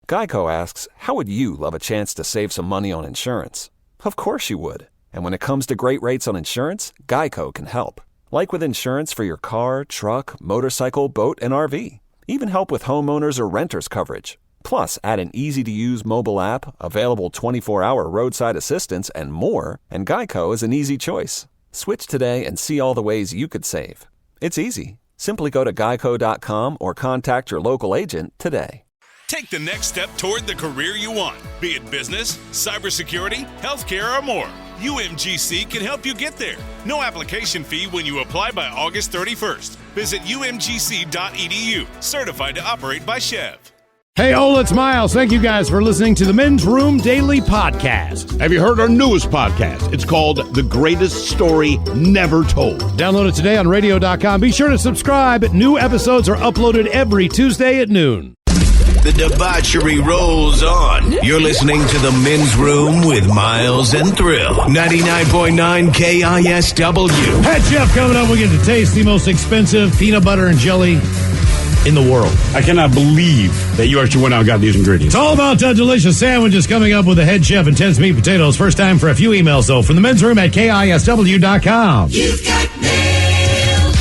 Geico asks, how would you love a chance to save some money on insurance? Of course you would. And when it comes to great rates on insurance, Geico can help. Like with insurance for your car, truck, motorcycle, boat, and RV. Even help with homeowners or renters coverage. Plus, add an easy-to-use mobile app, available 24-hour roadside assistance, and more, and Geico is an easy choice. Switch today and see all the ways you could save. It's easy. Simply go to geico.com or contact your local agent today. Take the next step toward the career you want, be it business, cybersecurity, healthcare, or more. UMGC can help you get there. No application fee when you apply by August 31st. Visit umgc.edu, certified to operate by Chev. Hey, Ola, it's Miles. Thank you guys for listening to the Men's Room Daily Podcast. Have you heard our newest podcast? It's called The Greatest Story Never Told. Download it today on radio.com. Be sure to subscribe. New episodes are uploaded every Tuesday at noon. The debauchery rolls on. You're listening to The Men's Room with Miles and Thrill. 99.9 KISW. Head Chef coming up. We get to taste the most expensive peanut butter and jelly in the world. I cannot believe that you actually went out and got these ingredients. It's all about delicious sandwiches coming up with the Head Chef intense meat potatoes. First time for a few emails, though, from the men's room at KISW.com. You've got mail.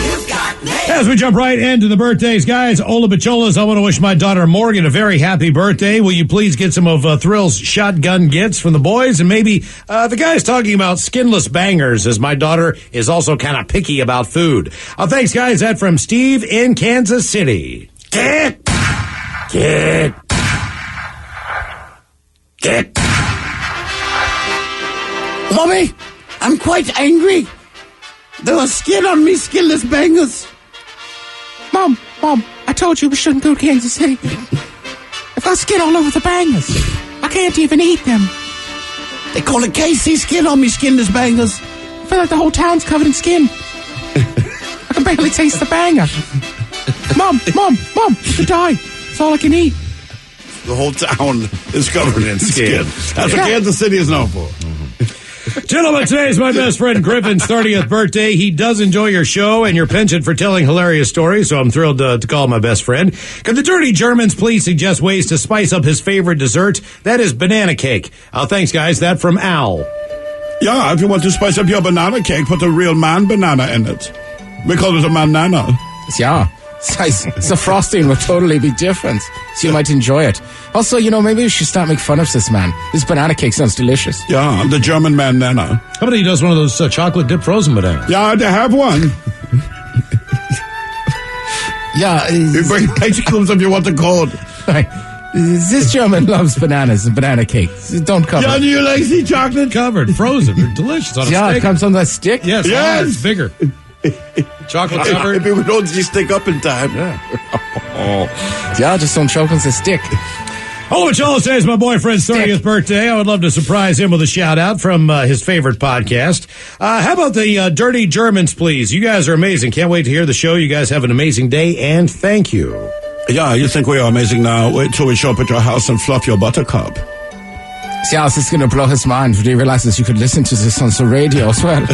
You've got mail. As we jump right into the birthdays, guys, Ola Bacholas, I want to wish my daughter Morgan a very happy birthday. Will you please get some of Thrill's shotgun gifts from the boys? And maybe the guys talking about skinless bangers, as my daughter is also kind of picky about food. Thanks, guys. That from Steve in Kansas City. Get. Mommy, I'm quite angry. There was skin on me, skinless bangers. Mom, I told you we shouldn't go to Kansas City. I've got skin all over the bangers. I can't even eat them. They call it KC skin on me, skinless bangers. I feel like the whole town's covered in skin. I can barely taste the banger. Mom, you could die. It's all I can eat. The whole town is covered in skin. That's what Kansas City is known for. Gentlemen, today is my best friend Griffin's 30th birthday. He does enjoy your show and your penchant for telling hilarious stories, so I'm thrilled to call him my best friend. Could the Dirty Germans please suggest ways to spice up his favorite dessert? That is banana cake. Thanks, guys. That from Al. Yeah, if you want to spice up your banana cake, put a real man banana in it. We call it a manana. Yeah. The frosting would totally be different, so you might enjoy it. Also, maybe we should start making fun of this man. This banana cake sounds delicious. Yeah, the German man nana. How about he does one of those chocolate dipped frozen bananas? Yeah, they have one. Yeah. You bring ice cubes if you want the code. Right. This German loves bananas and banana cake. Don't cover Yeah, it. do you like the chocolate? Covered, frozen. They're delicious on a stick. It comes on that stick? Yes. It's bigger. Chocolate covered. Maybe we don't just stick up in time. Yeah, just don't choke on the stick. Ola Bacholas today is my boyfriend's 30th birthday. I would love to surprise him with a shout-out from his favorite podcast. How about the Dirty Germans, please? You guys are amazing. Can't wait to hear the show. You guys have an amazing day, and thank you. Yeah, you think we are amazing now? Wait till we show up at your house and fluff your buttercup. See, this is going to blow his mind when he realizes you could listen to this on the radio as well.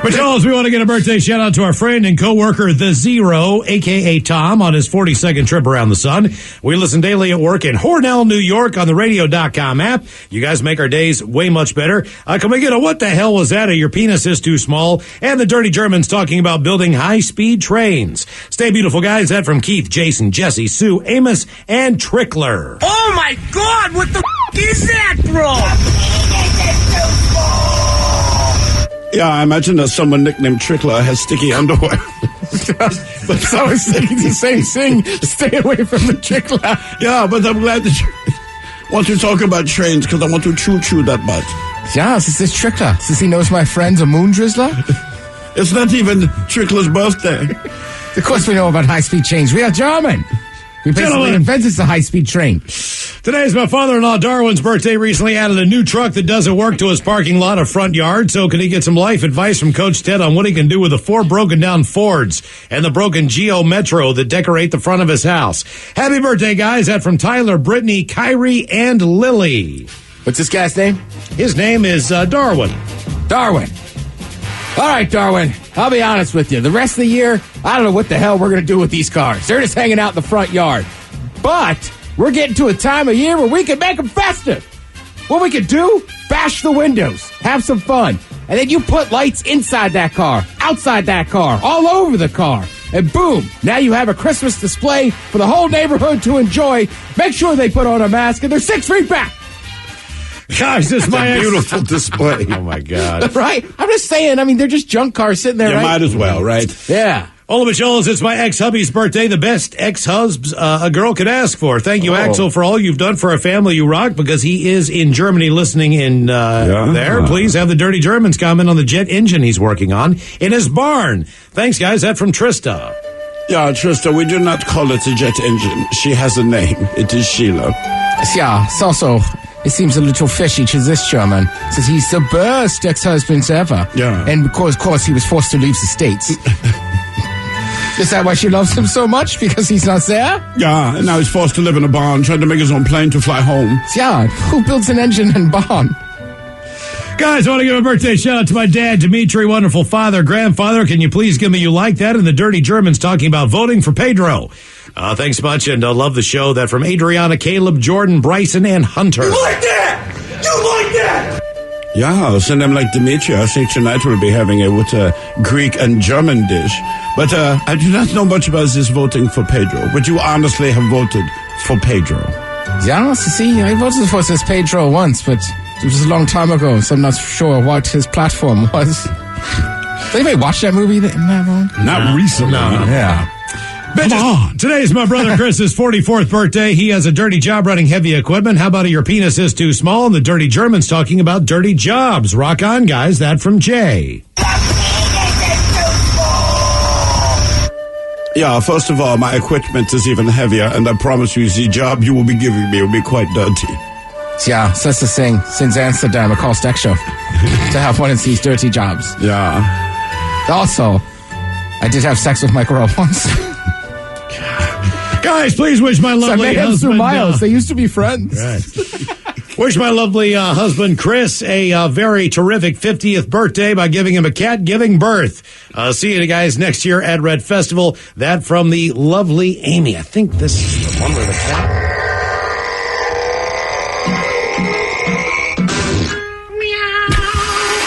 Bacholas, we want to get a birthday shout out to our friend and co-worker, The Zero, a.k.a. Tom, on his 42nd trip around the sun. We listen daily at work in Hornell, New York on the radio.com app. You guys make our days way much better. Can we get a what the hell was that? Your penis is too small. And the Dirty Germans talking about building high-speed trains. Stay beautiful, guys. That from Keith, Jason, Jesse, Sue, Amos, and Trickler. Oh my God, what the is that, bro? Yeah, I imagine that someone nicknamed Trickler has sticky underwear. But I was thinking the same thing. Stay away from the Trickler. Yeah, but I'm glad that you want to talk about trains because I want to choo-choo that much. Yeah, this is Trickler. Since he knows my friend's a moon drizzler. It's not even Trickler's birthday. Of course we know about high-speed trains. We are German. We basically invented the high-speed train. Today is my father-in-law Darwin's birthday. Recently added a new truck that doesn't work to his parking lot or front yard. So can he get some life advice from Coach Ted on what he can do with the 4 broken-down Fords and the broken Geo Metro that decorate the front of his house? Happy birthday, guys. That from Tyler, Brittany, Kyrie, and Lily. What's this guy's name? His name is Darwin. Darwin. All right, Darwin, I'll be honest with you. The rest of the year, I don't know what the hell we're going to do with these cars. They're just hanging out in the front yard. But we're getting to a time of year where we can make them festive. What we could do, bash the windows, have some fun. And then you put lights inside that car, outside that car, all over the car. And boom, now you have a Christmas display for the whole neighborhood to enjoy. Make sure they put on a mask and they're 6 feet back. Gosh, this is my Beautiful display. Oh, my God. Right? I'm just saying, I mean, they're just junk cars sitting there, You right? might as well, right? Yeah. Ola Micholas, it's my ex-hubby's birthday, the best ex-husband a girl could ask for. Thank you, Axel, for all you've done for our family. You rock, because he is in Germany listening in there. Please have the Dirty Germans comment on the jet engine he's working on in his barn. Thanks, guys. That from Trista. Yeah, Trista, we do not call it a jet engine. She has a name. It is Sheila. Yeah, it's also, it seems a little fishy to this German. Says he's the best ex-husband ever. Yeah. And of course, he was forced to leave the States. Is that why she loves him so much? Because he's not there? Yeah, and now he's forced to live in a barn, trying to make his own plane to fly home. Yeah, who builds an engine and barn? Guys, I want to give a birthday shout out to my dad, Dimitri, wonderful father, grandfather. Can you please give me You Like That? And the Dirty Germans talking about voting for Pedro. Thanks much, and love the show. That from Adriana, Caleb, Jordan, Bryson, and Hunter. You like that? You like that? Yeah, send them like Dimitri. I think tonight we'll be having it with a Greek and German dish. But I do not know much about this voting for Pedro. But you honestly have voted for Pedro. Yeah, see, I voted for this Pedro once, but it was a long time ago, so I'm not sure what his platform was. Did anybody watch that movie? Not recently. No. Yeah. Bitches, today's my brother Chris's 44th birthday. He has a dirty job running heavy equipment. How about your penis is too small? And the Dirty Germans talking about dirty jobs. Rock on, guys. That from Jay. Yeah, first of all, my equipment is even heavier, and I promise you, the job you will be giving me will be quite dirty. Yeah, so that's the thing. Since Amsterdam, it costs extra to have one of these dirty jobs. Yeah. Also, I did have sex with my girl once. Guys, please wish my So I lovely met him through husband... Miles. They used to be friends. Right. Wish my lovely husband, Chris, a very terrific 50th birthday by giving him a cat giving birth. See you guys next year at Red Festival. That from the lovely Amy. I think this is the one where the cat...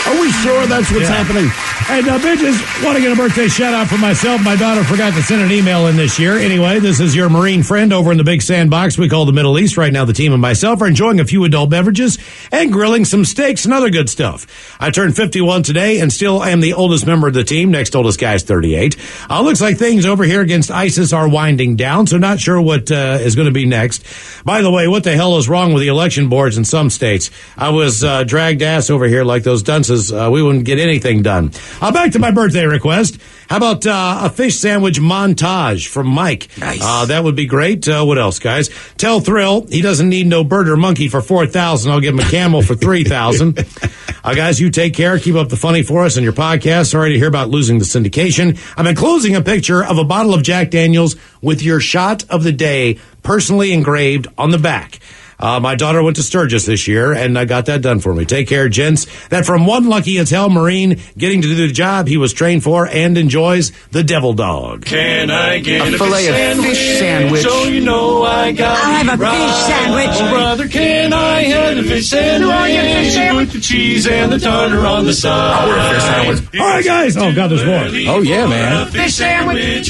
Are we sure that's what's happening? And bitches, want to get a birthday shout out for myself. My daughter forgot to send an email in this year. Anyway, this is your Marine friend over in the big sandbox we call the Middle East. Right now, the team and myself are enjoying a few adult beverages and grilling some steaks and other good stuff. I turned 51 today and still am the oldest member of the team. Next oldest guy is 38. Looks like things over here against ISIS are winding down, so not sure what is going to be next. By the way, what the hell is wrong with the election boards in some states? I was dragged ass over here like those dunces. We wouldn't get anything done. Back to my birthday request. How about a fish sandwich montage from Mike? Nice. That would be great. What else, guys? Tell Thrill he doesn't need no bird or monkey for $4,000. I'll give him a camel for $3,000. Guys, you take care. Keep up the funny for us on your podcast. Sorry to hear about losing the syndication. I'm enclosing a picture of a bottle of Jack Daniels with your shot of the day personally engraved on the back. My daughter went to Sturgis this year, and I got that done for me. Take care, gents. That from one lucky as hell Marine getting to do the job he was trained for and enjoys, the Devil Dog. Can I get A filet of fish sandwich. So you know I got I'll have a fish sandwich. Oh, brother, can I have a fish sandwich? With the cheese and the tartar on the side. I want a fish sandwich. All right, guys. Oh, God, there's more. Oh, yeah, man. Fish sandwich,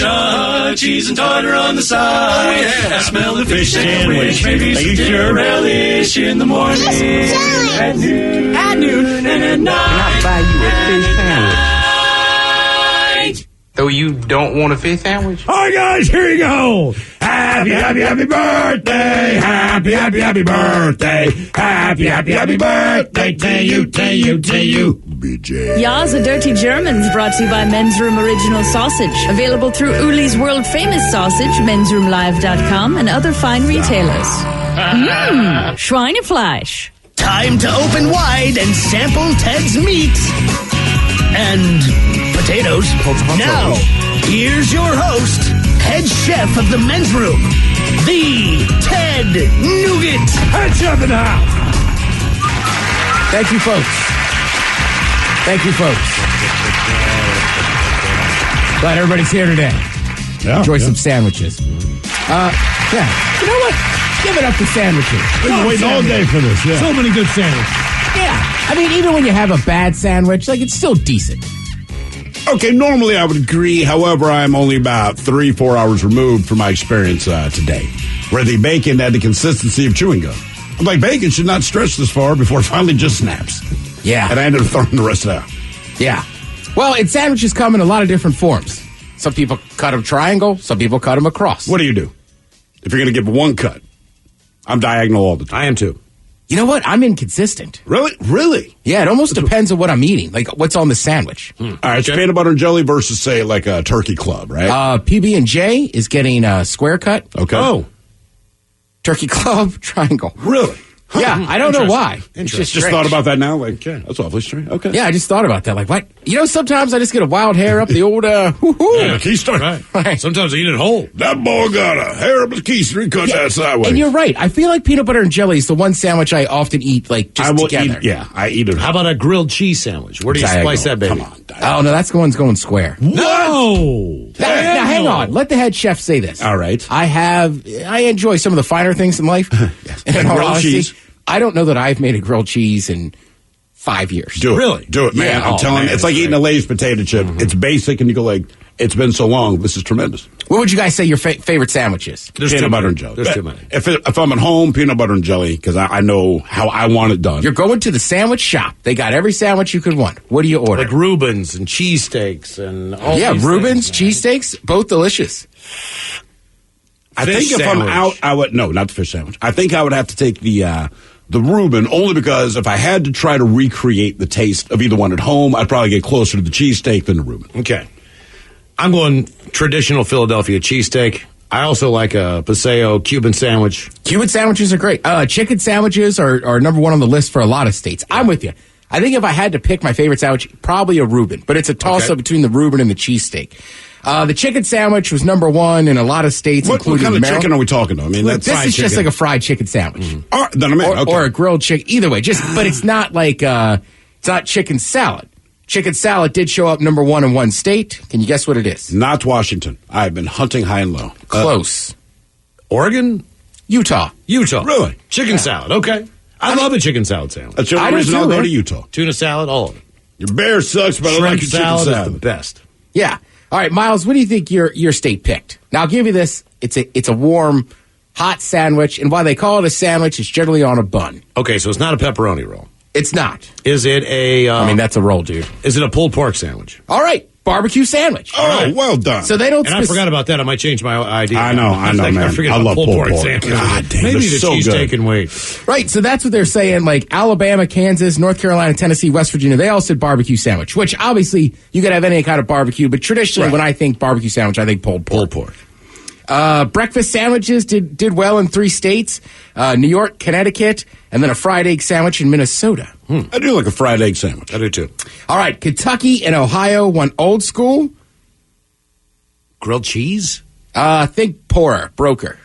cheese and tartar on the side. Oh, yeah. I smell the fish sandwich. Maybe some dinner relish in the morning. At noon. And at night. Can I buy you a fish sandwich? Though you don't want a fish sandwich? All right, guys, here you go. Happy, happy, happy birthday. Happy, happy, happy birthday. Happy, happy, happy birthday to you, to you, to you. BJ. Ya's the Dirty Germans, brought to you by Men's Room Original Sausage. Available through Uli's World Famous Sausage, mensroomlive.com, and other fine retailers. Schweinefleisch. Time to open wide and sample Ted's meat. And potatoes. Now, here's your host, head chef of the men's room, the Ted Nugent. Head chef in the house. Thank you, folks. Thank you, folks. Glad everybody's here today. Yeah, Enjoy some sandwiches. Yeah. You know what? Give it up to sandwiches. We've been waiting all day for this. Yeah. So many good sandwiches. Yeah. I mean, even when you have a bad sandwich, like, it's still decent. Okay, normally I would agree. However, I'm only about 3-4 hours removed from my experience today, where the bacon had the consistency of chewing gum. I'm like, bacon should not stretch this far before it finally just snaps. Yeah. And I ended up throwing the rest out. Yeah. Well, and sandwiches come in a lot of different forms. Some people cut them triangle. Some people cut them across. What do you do? If you're going to give one cut, I'm diagonal all the time. I am too. You know what? I'm inconsistent. Really? Yeah, it almost depends on what I'm eating, like what's on the sandwich. All right, it's peanut butter and jelly versus, say, like a turkey club, right? PB&J is getting a square cut. Okay. Oh. Turkey club, triangle. Really? Yeah, I don't know why. It's Just strange. thought about that now? Like, that's awfully strange. Okay. Yeah, I just thought about that. Like, what? You know, sometimes I just get a wild hair up the old, Yeah, keystone. Right. Sometimes I eat it whole. That boy got a hair up his keystone. Cut that sideways. And you're right. I feel like peanut butter and jelly is the one sandwich I often eat, like, just together. I eat it. How about a grilled cheese sandwich? Where do you Diagonal. slice that baby? Come on. Oh, no, that's the one's going square. No! Now, hang on. Let the head chef say this. All right. I enjoy some of the finer things in life. Yes. And in all Grilled honesty, cheese. I don't know that I've made a grilled cheese in 5 years. Do it. Really? Do it, man. Yeah. I'm telling you. man, It's like it's eating a Lay's potato chip. It's basic, and you go like, it's been so long. This is tremendous. What would you guys say your favorite sandwich is? Peanut butter and jelly. There's too many. If I'm at home, peanut butter and jelly, because I know how I want it done. You're going to the sandwich shop. They got every sandwich you could want. What do you order? Like Reubens and cheesesteaks and all Yeah, these Reubens, things. cheesesteaks, both delicious. I Fish think if sandwich. I'm out, I would, no, not the fish sandwich. I think I would have to take the Reuben, only because if I had to try to recreate the taste of either one at home, I'd probably get closer to the cheesesteak than the Reuben. Okay. I'm going traditional Philadelphia cheesesteak. I also like a Paseo Cuban sandwich. Cuban sandwiches are great. Chicken sandwiches are number one on the list for a lot of states. I'm with you. I think if I had to pick my favorite sandwich, probably a Reuben, but it's a toss-up between the Reuben and the cheesesteak. The chicken sandwich was number one in a lot of states, What including kind of Maryland. chicken are we talking about? I mean, that's This is just like a fried chicken sandwich. All right, then I'm in. Okay. Or a grilled chicken. Either way, but it's not like, it's not chicken salad. Chicken salad did show up number one in one state. Can you guess what it is? Not Washington. I've been hunting high and low. Close. Oregon? Utah. Really? Chicken salad. Okay. I love a chicken salad sandwich. That's the I only do reason too, I'll go man. to Utah. Tuna salad, all of it. Your bear sucks, but I Shrimp like your chicken salad is salad. the best. Yeah. All right, Miles, what do you think your state picked? Now, I'll give you this. It's a warm, hot sandwich, and while they call it a sandwich, it's generally on a bun. Okay, so it's not a pepperoni roll. It's not. Is it a... I mean, that's a roll, dude. Is it a pulled pork sandwich? All right, barbecue sandwich. Oh, well done. So they don't... And I forgot about that. I might change my idea. I know, man. I forget I about love pulled pork pulled pork. sandwich. God damn, Maybe they're the so cheesesteak good. can wait. Right, so that's what they're saying. Like Alabama, Kansas, North Carolina, Tennessee, West Virginia, they all said barbecue sandwich, which obviously you could have any kind of barbecue, but traditionally when I think barbecue sandwich, I think pulled pork. Pulled pork. Breakfast sandwiches did well in 3 states, New York, Connecticut, and then a fried egg sandwich in Minnesota. I do like a fried egg sandwich. I do too. All right, Kentucky and Ohio went old school. Grilled cheese? Think broker.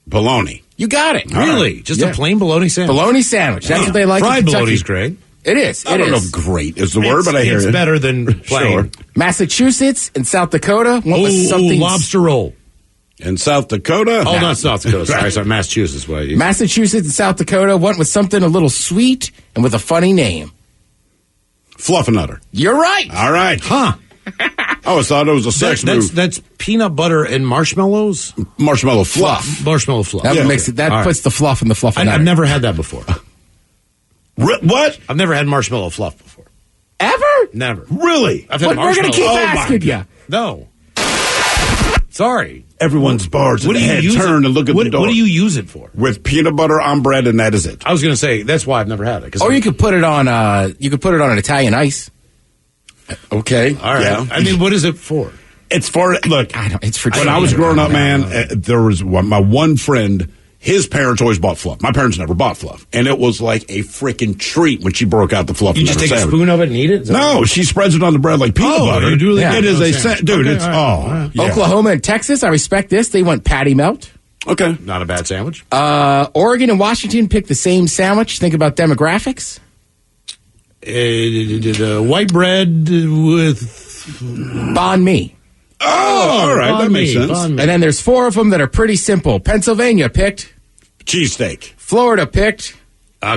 Bologna. You got it. Really? Just a plain bologna sandwich? Bologna sandwich. That's what they like Fried in Kentucky. bologna's great. It is. I don't know if great is the word, but I hear it's it. better than plain. Sure. Massachusetts and South Dakota went with something. Lobster roll. In South Dakota? Oh, not South Dakota. Sorry, Massachusetts. Massachusetts and South Dakota went with something a little sweet and with a funny name. Fluffernutter. You're right. All right. Huh. I always thought it was a sex move. That's peanut butter and marshmallows? Marshmallow fluff. Marshmallow fluff. That Yeah. makes it. That All puts the fluff in the fluff. I've never had that before. What? I've never had marshmallow fluff before. Ever? Never. Really? I've had We're going to marshmallow. keep Oh, my asking you. No. Sorry. Everyone's bars in the head turn and look at the door. What do you use it for? With peanut butter on bread, and that is it. I was going to say, that's why I've never had it. Or you could put it on. You could put it on an Italian ice. Okay. All right. Yeah. I mean, what is it for? It's for, look, I don't. It's for. when I was growing up, man, there was my one friend. His parents always bought fluff. My parents never bought fluff, and it was like a freaking treat when she broke out the fluff. You just take a spoon of it and eat it? No, she spreads it on the bread like peanut butter. You do like It is a dude. Okay, It's all right. yeah. Oklahoma and Texas. I respect this. They went patty melt. Okay. Not a bad sandwich. Oregon and Washington picked the same sandwich. Think about demographics. White bread with banh mi. Oh, all right, that makes sense. And then there's 4 of them that are pretty simple. Pennsylvania picked. Cheesesteak. Florida picked.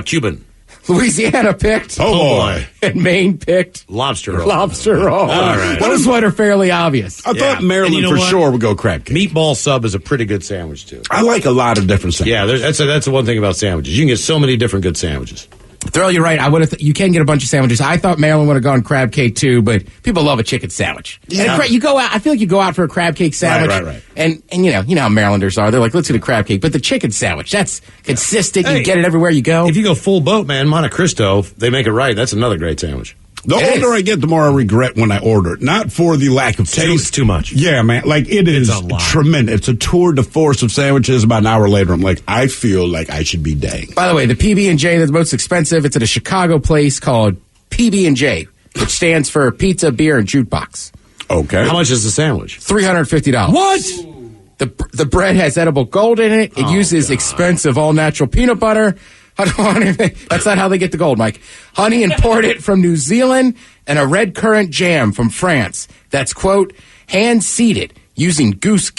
Cuban. Louisiana picked. Oh, boy. And Maine picked. Lobster roll. Lobster roll. All right. Those one are fairly obvious. I thought Maryland for sure would go crab cake. Meatball sub is a pretty good sandwich, too. I like a lot of different sandwiches. Yeah, that's the one thing about sandwiches. You can get so many different good sandwiches. Thrill, you're right. I would have. You can get a bunch of sandwiches. I thought Maryland would have gone crab cake too, but people love a chicken sandwich. Yeah. And you go out. I feel like you go out for a crab cake sandwich. Right. And you know how Marylanders are. They're like, let's get a crab cake. But the chicken sandwich, that's consistent. Hey, you get it everywhere you go. If you go full boat, man, Monte Cristo, they make it right. That's another great sandwich. The older I get, the more I regret when I order it. Not for the lack of taste. Too much. Yeah, man. Like, it is tremendous. It's a tour de force of sandwiches. About an hour later, I'm like, I feel like I should be dang. By the way, the PB&J that's most expensive, it's at a Chicago place called PB&J, which stands for Pizza, Beer, and Jukebox. Okay. How much is the sandwich? $350. What? The bread has edible gold in it. It uses expensive all-natural peanut butter. That's not how they get the gold, Mike. Honey imported from New Zealand and a red currant jam from France that's, quote, hand-seeded using goose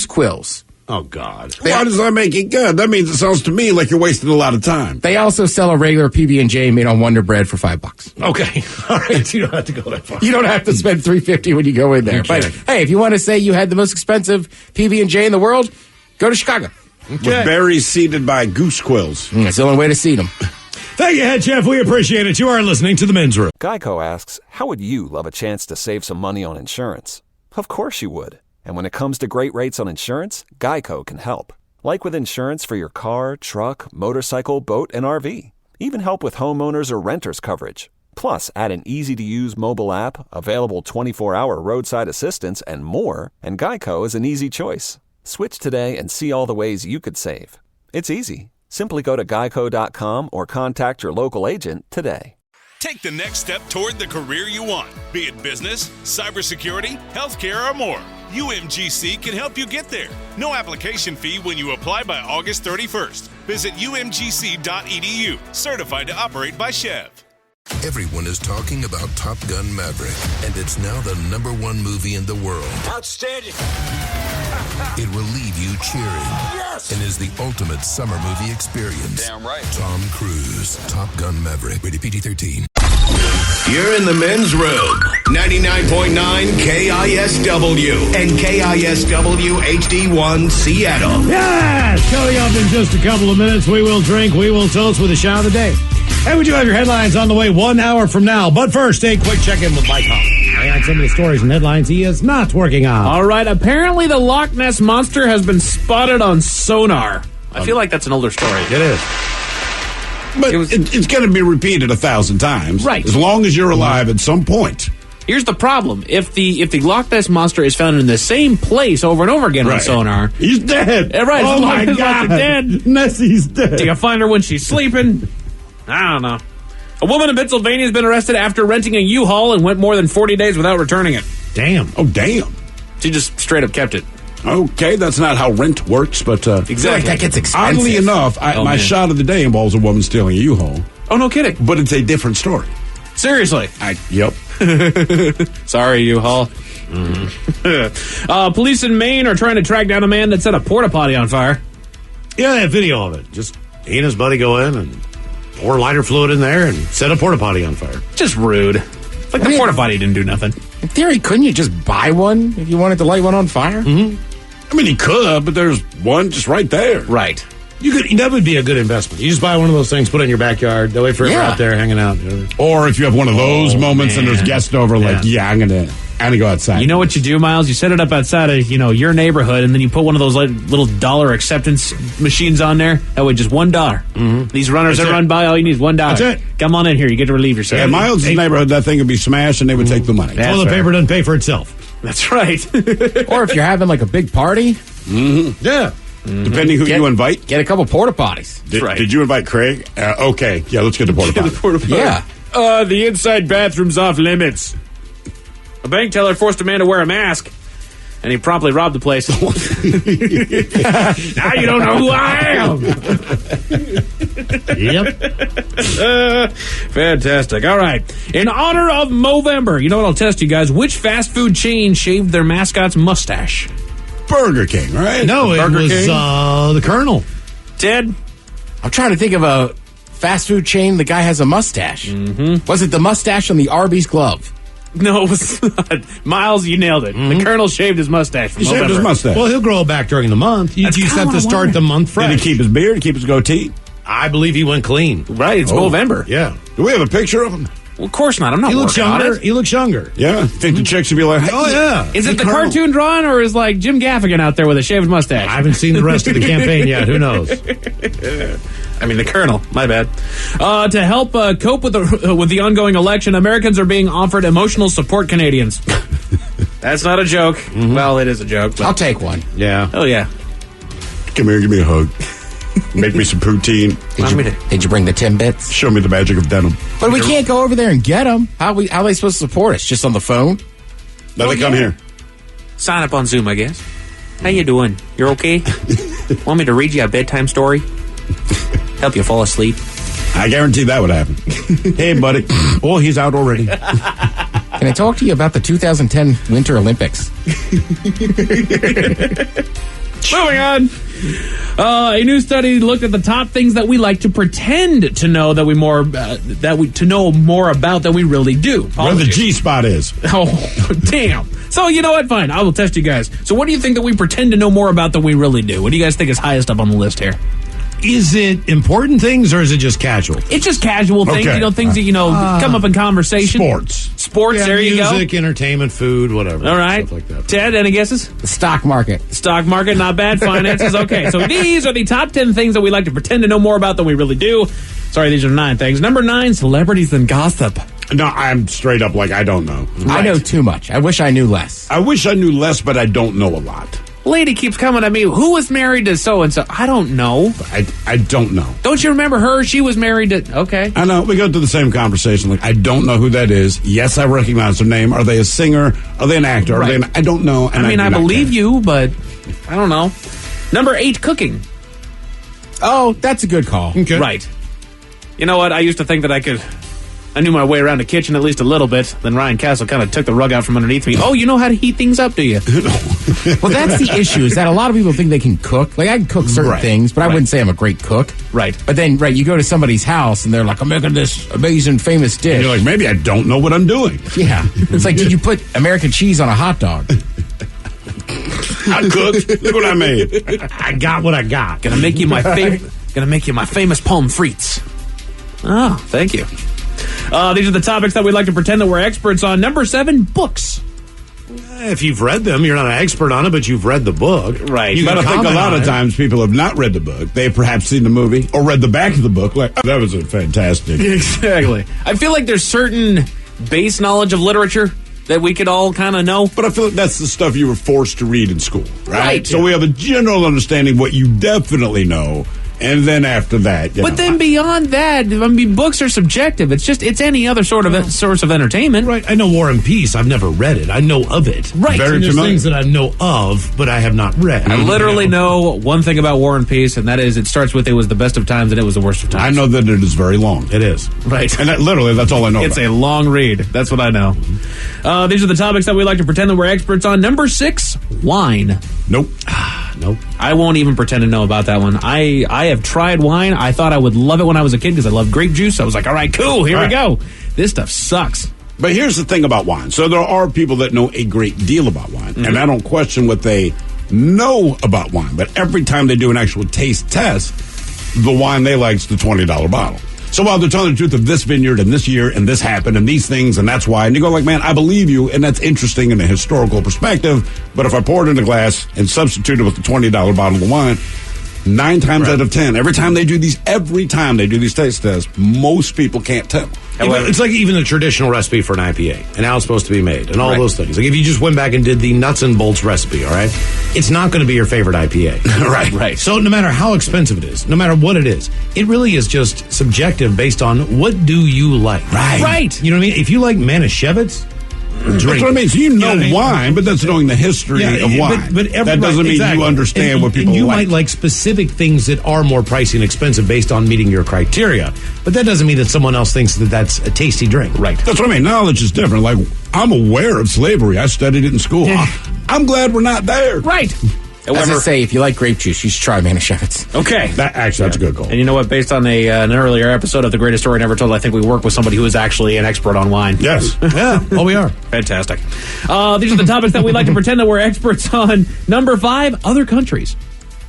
quills. Oh, God. Why does that make it good? That means it sounds to me like you're wasting a lot of time. They also sell a regular PB&J made on Wonder Bread for $5. Okay. All right. You don't have to go that far. You don't have to spend $350 when you go in there. Okay. But, hey, if you want to say you had the most expensive PB&J in the world, go to Chicago. With berries seeded by goose quills. That's the only way to seed them. Thank you, Head Chef. We appreciate it. You are listening to The Men's Room. Geico asks, how would you love a chance to save some money on insurance? Of course you would. And when it comes to great rates on insurance, Geico can help. Like with insurance for your car, truck, motorcycle, boat, and RV. Even help with homeowners or renters coverage. Plus, add an easy-to-use mobile app, available 24-hour roadside assistance, and more, and Geico is an easy choice. Switch today and see all the ways you could save. It's easy. Simply go to geico.com or contact your local agent today. Take the next step toward the career you want, be it business, cybersecurity, healthcare, or more. UMGC can help you get there. No application fee when you apply by August 31st. Visit umgc.edu, certified to operate by Chev. Everyone is talking about Top Gun Maverick, and it's now the #1 movie in the world. Outstanding. It will leave you cheering. Yes! And is the ultimate summer movie experience. Damn right. Tom Cruise, Top Gun Maverick, rated PG-13. You're in the men's room. 99.9 KISW and KISW HD1 Seattle. Yes! Coming up in just a couple of minutes, we will drink, we will toast with a shot of the day. And we do have your headlines on the way 1 hour from now. But first, a quick check-in with Mike Hall. On some of the stories and headlines he is not working on. All right, apparently the Loch Ness Monster has been spotted on sonar. I feel like that's an older story. It is. But it's going to be repeated 1,000 times. Right. As long as you're alive at some point. Here's the problem. If the Loch Ness Monster is found in the same place over and over again on sonar... He's dead. Right. Oh, my God. Dead. Nessie's dead. Do you find her when she's sleeping? I don't know. A woman in Pennsylvania has been arrested after renting a U-Haul and went more than 40 days without returning it. Damn. Oh, damn. She just straight up kept it. Okay, that's not how rent works, but... Exactly. Like that gets expensive. Oddly enough, my shot of the day involves a woman stealing a U-Haul. Oh, no kidding. But it's a different story. Seriously. Yep. Sorry, U-Haul. Mm-hmm. Police in Maine are trying to track down a man that set a porta potty on fire. Yeah, they have video of it. Just he and his buddy go in and pour lighter fluid in there and set a porta potty on fire. Just rude. Like the porta potty didn't do nothing. In theory, couldn't you just buy one if you wanted to light one on fire? Mm-hmm. I mean, you could, but there's one just right there. Right. That would be a good investment. You just buy one of those things, put it in your backyard. They'll wait for it out there hanging out. Or if you have one of those moments and there's guests over, I'm gonna go outside. You know what you do, Miles? You set it up outside of your neighborhood, and then you put one of those little dollar acceptance machines on there. That way, just $1. Mm-hmm. These runners that run by, all you need is $1. That's it. Come on in here. You get to relieve yourself. Yeah, Miles' neighborhood, that thing would be smashed, and they would take the money. Toilet paper doesn't pay for itself. That's right. Or if you're having like a big party. Mm-hmm. Yeah. Mm-hmm. Depending who you invite. Get a couple porta potties. Did you invite Craig? Okay. Yeah, let's get the porta potty. Yeah. The inside bathroom's off limits. A bank teller forced a man to wear a mask, and he promptly robbed the place. Now you don't know who I am. Yep. Fantastic. All right. In honor of Movember, you know what I'll test you guys? Which fast food chain shaved their mascot's mustache? Burger King, right? No, it Burger was King? the Colonel. Ted? I'm trying to think of a fast food chain. The guy has a mustache. Mm-hmm. Was it the mustache on the Arby's glove? No, it was not. Miles, you nailed it. The Colonel shaved his mustache. He shaved his mustache. Well, he'll grow it back during the month. You just have to start the month fresh. Did he keep his beard, keep his goatee? I believe he went clean. Right, it's Movember. Yeah. Do we have a picture of him? Well, of course not. I'm not He looks working on younger. it. He looks younger. Yeah. Think the chicks would be like, Oh, yeah. Is it the Colonel. cartoon drawing, or is like Jim Gaffigan out there with a shaved mustache? I haven't seen the rest of the campaign yet. Who knows? I mean, the Colonel. My bad. To help cope with the ongoing election, Americans are being offered emotional support Canadians. That's not a joke. Mm-hmm. Well, it is a joke. But I'll take one. Yeah. Oh, yeah. come here, give me a hug. Make me some poutine. Did you bring the Timbits? Show me the magic of denim. But we can't go over there and get them. How are they supposed to support us? Just on the phone? Now they come here. Sign up on Zoom, I guess. How you doing? You're okay? Want me to read you a bedtime story? Help you fall asleep? I guarantee that would happen. Hey, buddy. Oh, he's out already. Can I talk to you about the 2010 Winter Olympics? Moving on. A new study looked at the top things that we like to pretend to know to know more about than we really do. Where the G spot is. Oh, damn. So, you know what? Fine. I will test you guys. So, what do you think that we pretend to know more about than we really do? What do you guys think is highest up on the list here? Is it important things or is it just casual? It's just casual things, Okay. Things that, come up in conversation. Sports. Yeah, there you go. Music, entertainment, food, whatever. All right. Stuff like that. Ted, any guesses? The stock market. Stock market, not bad. Finances, okay. So these are the top 10 things that we like to pretend to know more about than we really do. Sorry, these are 9 things. Number 9, celebrities and gossip. No, I'm straight up like, I don't know. I know too much. I wish I knew less. I wish I knew less, but I don't know a lot. Lady keeps coming at me. Who was married to so-and-so? I don't know. I don't know. Don't you remember her? She was married to... Okay. I know. We go through the same conversation. Like, I don't know who that is. Yes, I recognize their name. Are they a singer? Are they an actor? Are Right. I don't know. And I do not believe care. you, but I don't know. Number 8, cooking. Oh, that's a good call. Okay. Right. You know what? I used to think that I knew my way around the kitchen at least a little bit. Then Ryan Castle kind of took the rug out from underneath me. Oh, you know how to heat things up, do you? Well, that's the issue, is that a lot of people think they can cook. Like, I can cook certain Right. things, but I wouldn't say I'm a great cook. Right. But then, you go to somebody's house, and they're like, I'm making this amazing, famous dish. And you're like, maybe I don't know what I'm doing. Yeah. It's like, did you put American cheese on a hot dog? I cooked. Look what I made. I got what I got. Gonna make you my favorite. Gonna make you my famous pommes frites. Oh, thank you. These are the topics that we like to pretend that we're experts on. Number 7, books. If you've read them, you're not an expert on it, but you've read the book. Right. You But can I think a comment lot on of it. times people have not read the book. They've perhaps seen the movie or read the back of the book. Like, oh, that was a fantastic. Exactly. I feel like there's certain base knowledge of literature that we could all kind of know. But I feel like that's the stuff you were forced to read in school, right? Right. So we have a general understanding of what you definitely know. And then after that, you But know, then beyond that, I mean, books are subjective. It's any other sort of source of entertainment. Right. I know War and Peace. I've never read it. I know of it. Right. Very And there's familiar. things that I know of, but I have not read. I literally know one thing about War and Peace, and that is it starts with it was the best of times and it was the worst of times. I know that it is very long. It is. Right. And that, literally, that's all I know. It's about. a long read. That's what I know. These are the topics that we like to pretend that we're experts on. Number 6, wine. Nope. Nope. I won't even pretend to know about that one. I have tried wine. I thought I would love it when I was a kid because I loved grape juice. I was like, all right, cool, here we go. This stuff sucks. But here's the thing about wine. So there are people that know a great deal about wine, and I don't question what they know about wine. But every time they do an actual taste test, the wine they like is the $20 bottle. So while they're telling the truth of this vineyard and this year and this happened and these things and that's why, and you go like, man, I believe you, and that's interesting in a historical perspective. But if I pour it in a glass and substitute it with the $20 bottle of wine, 9 times out of 10, every time they do these taste tests, most people can't tell. It's like even the traditional recipe for an IPA and how it's supposed to be made and all Right. those things. Like if you just went back and did the nuts and bolts recipe, all right, it's not going to be your favorite IPA. Right. So no matter how expensive it is, no matter what it is, it really is just subjective based on what do you like. Right. You know what I mean? If you like Manischewitz, drink. That's what I mean. So you know what I mean? wine, but that's knowing the history of wine. But that doesn't mean you understand what people and you like. might like specific things that are more pricey and expensive based on meeting your criteria. But that doesn't mean that someone else thinks that that's a tasty drink. Right. That's what I mean. Knowledge is different. Like, I'm aware of slavery. I studied it in school. I'm glad we're not there. Right. As I say, if you like grape juice, you should try Manischewitz. Okay. That's a good call. And you know what? Based on an earlier episode of The Greatest Story Never Told, I think we work with somebody who is actually an expert on wine. Yes. Yeah. Oh, we are. Fantastic. These are the topics that we like to pretend that we're experts on. Number 5, other countries.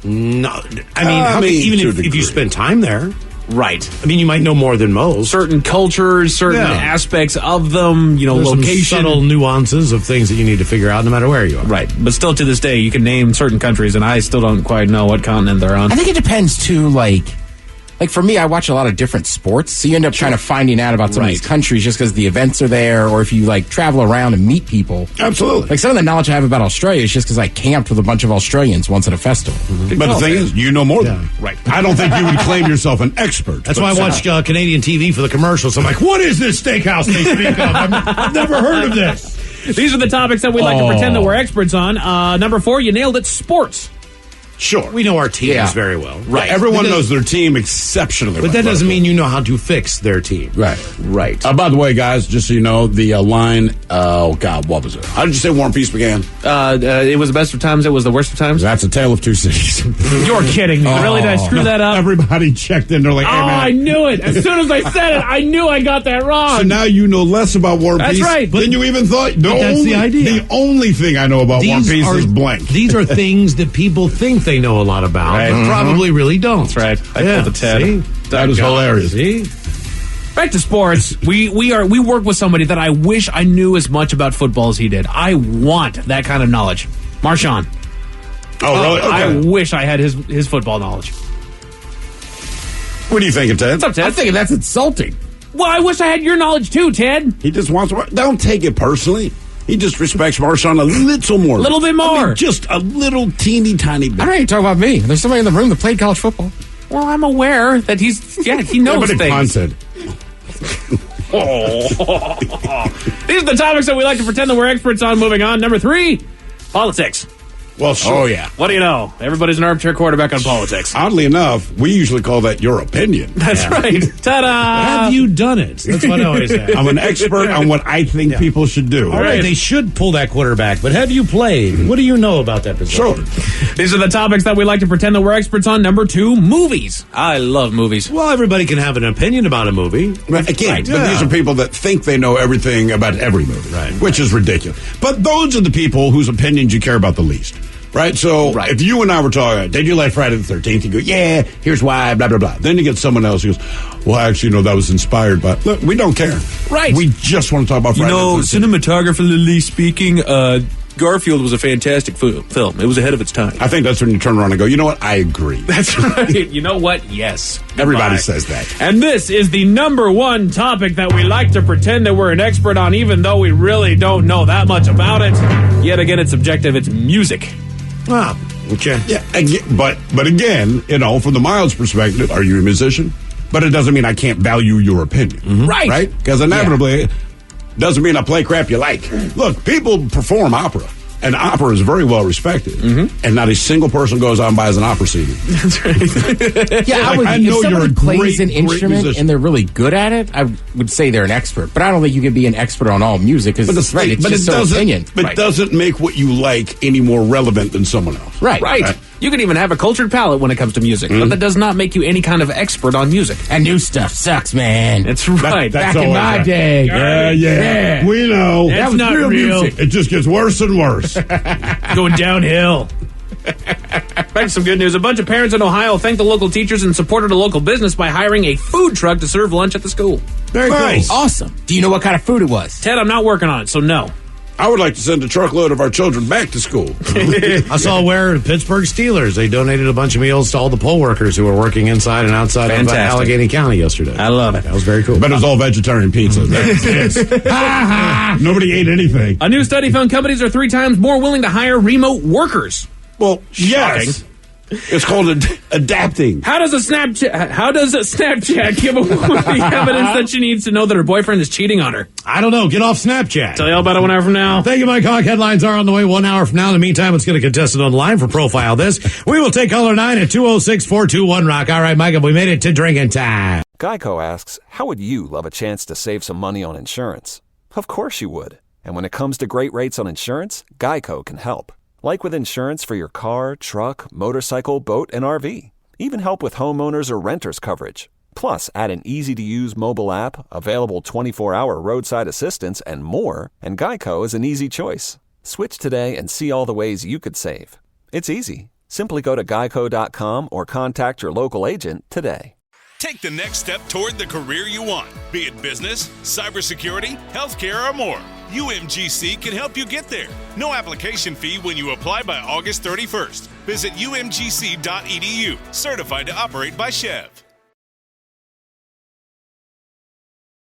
No. I mean, even if you spend time there. Right. I mean, you might know more than most. Certain cultures, certain aspects of them, There's location. some subtle nuances of things that you need to figure out no matter where you are. Right. But still to this day, you can name certain countries, and I still don't quite know what continent they're on. I think it depends, too, like for me, I watch a lot of different sports, so you end up kind of finding out about some of these countries just because the events are there, or if you, travel around and meet people. Absolutely. Like, some of the knowledge I have about Australia is just because I camped with a bunch of Australians once at a festival. But the thing is, you know more than me. Right. I don't think you would claim yourself an expert. That's why I watch Canadian TV for the commercials. I'm like, what is this steakhouse they speak of? I've never heard of this. These are the topics that we like to pretend that we're experts on. Number 4, you nailed it, sports. Sure. We know our teams very well. Right. Everyone knows their team exceptionally well. But that doesn't mean you know how to fix their team. Right. By the way, guys, just so you know, the line, what was it? How did you say War and Peace began? It was the best of times, it was the worst of times? That's A Tale of Two Cities. You're kidding me. Really? Did I screw that up? Everybody checked in. They're like, hey, man. I knew it. As soon as I said it, I knew I got that wrong. So now you know less about War and Peace. That's right. Than you even thought. That's the idea. The only thing I know about War and Peace is blank. These are things that people think they know a lot about, but probably really don't. That's right. I pulled the Ted. See? That is hilarious. See? Back to sports. We work with somebody that I wish I knew as much about football as he did. I want that kind of knowledge. Marshawn. Oh, really? Okay. I wish I had his football knowledge. What are you thinking, Ted? What's up, Ted? I'm thinking that's insulting. Well, I wish I had your knowledge too, Ted. He just wants to. Don't take it personally. He just respects Marshawn a little more. A little bit more. I mean, just a little teeny tiny bit. I don't even talk about me. There's somebody in the room that played college football. Well, I'm aware that he knows things. Punted. These are the topics that we like to pretend that we're experts on. Moving on. Number 3, politics. Well, sure. Oh, yeah. What do you know? Everybody's an armchair quarterback on politics. Oddly enough, we usually call that your opinion. That's right. Ta-da! Have you done it? That's what I always say. I'm an expert on what I think people should do. All right, they should pull that quarterback, but have you played? What do you know about that position? Sure. These are the topics that we like to pretend that we're experts on. Number 2, movies. I love movies. Well, everybody can have an opinion about a movie. Right. Again, but these are people that think they know everything about every movie, which is ridiculous. But those are the people whose opinions you care about the least. Right? So if you and I were talking, did you like Friday the 13th? You go, yeah, here's why, blah, blah, blah. Then you get someone else who goes, well, actually, that was inspired by... Look, we don't care. Right. We just want to talk about Friday the 13th. Cinematography speaking, Garfield was a fantastic film. It was ahead of its time. I think that's when you turn around and go, you know what? I agree. That's right. You know what? Yes. Everybody says that. And this is the number 1 topic that we like to pretend that we're an expert on, even though we really don't know that much about it. Yet again, it's subjective. It's music. Wow. Okay. Yeah, but again, from the Miles perspective, are you a musician? But it doesn't mean I can't value your opinion. Mm-hmm. Right. Because inevitably, doesn't mean I play crap you like. Look, people perform opera. And opera is very well respected. And not a single person goes out and buys an opera CD. That's right. Yeah, I if know somebody you're a plays an great instrument musician. and they're really good at it, I would say they're an expert. But I don't think you can be an expert on all music because it's just their opinion. But it doesn't make what you like any more relevant than someone else. Right. You can even have a cultured palate when it comes to music, but that does not make you any kind of expert on music. And new stuff sucks, man. That's right. Back in my day. Yeah. We know. That's not real. Music. It just gets worse and worse. Going downhill. Back to some good news. A bunch of parents in Ohio thanked the local teachers and supported a local business by hiring a food truck to serve lunch at the school. Very nice. cool. Awesome. Do you know what kind of food it was? Ted, I'm not working on it, so no. I would like to send a truckload of our children back to school. I saw where the Pittsburgh Steelers, they donated a bunch of meals to all the poll workers who were working inside and outside of Allegheny County yesterday. I love it. That was very cool. But it was all vegetarian pizza. Nobody ate anything. A new study found companies are 3 times more willing to hire remote workers. Well, yes. It's called adapting. How does a Snapchat give a woman the evidence that she needs to know that her boyfriend is cheating on her? I don't know. Get off Snapchat. Tell you all about it 1 hour from now. Thank you, Mike Hawk. Headlines are on the way 1 hour from now. In the meantime, let's get a contestant on the line for Profile This. We will take caller 9 at 206-421-ROCK. All right, Mike, we made it to drinking time. Geico asks, how would you love a chance to save some money on insurance? Of course you would. And when it comes to great rates on insurance, Geico can help. Like with insurance for your car, truck, motorcycle, boat, and RV. Even help with homeowners or renters coverage. Plus, add an easy-to-use mobile app, available 24-hour roadside assistance, and more, and Geico is an easy choice. Switch today and see all the ways you could save. It's easy. Simply go to geico.com or contact your local agent today. Take the next step toward the career you want, be it business, cybersecurity, healthcare, or more. UMGC can help you get there. No application fee when you apply by August 31st. Visit umgc.edu, certified to operate by Chev.